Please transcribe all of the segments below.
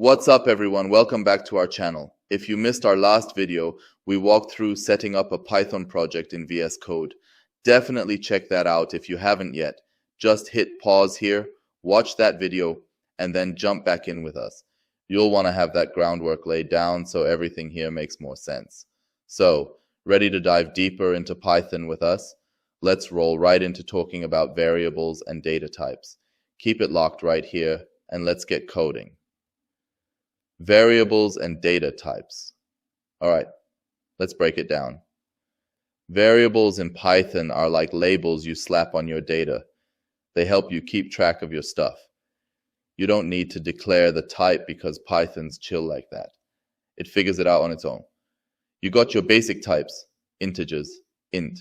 What's up everyone, welcome back to our channel. If you missed our last video, we walked through setting up a Python project in VSCode. Definitely check that out if you haven't yet. Just hit pause here, watch that video, and then jump back in with us. You'll want to have that groundwork laid down so everything here makes more sense. So, ready to dive deeper into Python with us? Let's roll right into talking about variables and data types. Keep it locked right here, and let's get coding. Variables and data types. All right, let's break it down. Variables in Python are like labels you slap on your data. They help you keep track of your stuff. You don't need to declare the type because Python's chill like that. It figures it out on its own. You got your basic types, integers, int.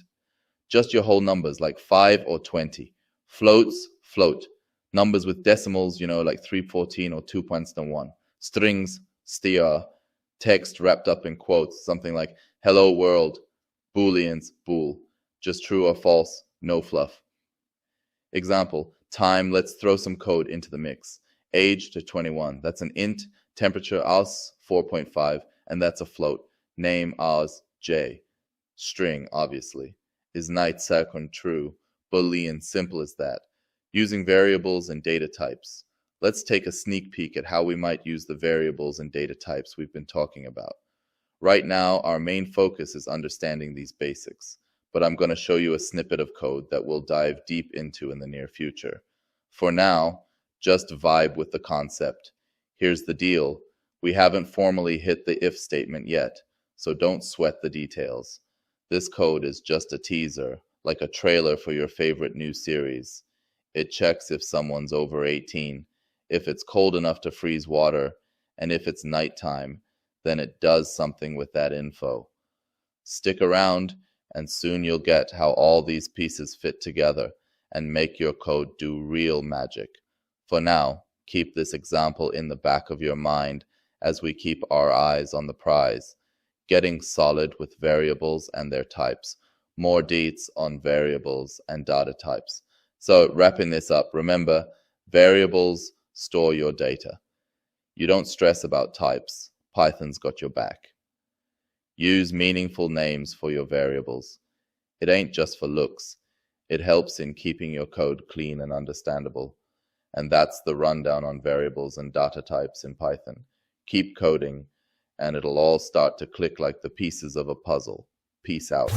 Just your whole numbers like 5 or 20. Floats, float. Numbers with decimals, like 314 or 2.1. Strings, str. Text wrapped up in quotes, something like hello world. Booleans, bool. Just true or false, no fluff. Example, time, let's throw some code into the mix. Age to 21, that's an int. Temperature, ours, 4.5, and that's a float. Name, ours, J. String, obviously. Is night second true? Boolean, simple as that. Using variables and data types. Let's take a sneak peek at how we might use the variables and data types we've been talking about. Right now, our main focus is understanding these basics, but I'm going to show you a snippet of code that we'll dive deep into in the near future. For now, just vibe with the concept. Here's the deal. We haven't formally hit the if statement yet, so don't sweat the details. This code is just a teaser, like a trailer for your favorite new series. It checks if someone's over 18, if it's cold enough to freeze water, and if it's nighttime, then it does something with that info. Stick around, and soon you'll get how all these pieces fit together and make your code do real magic. For now, keep this example in the back of your mind as we keep our eyes on the prize, getting solid with variables and their types. More deets on variables and data types. So wrapping this up, remember, variables store your data. You don't stress about types. Python's got your back. Use meaningful names for your variables. It ain't just for looks. It helps in keeping your code clean and understandable. And that's the rundown on variables and data types in Python. Keep coding, and it'll all start to click like the pieces of a puzzle. Peace out.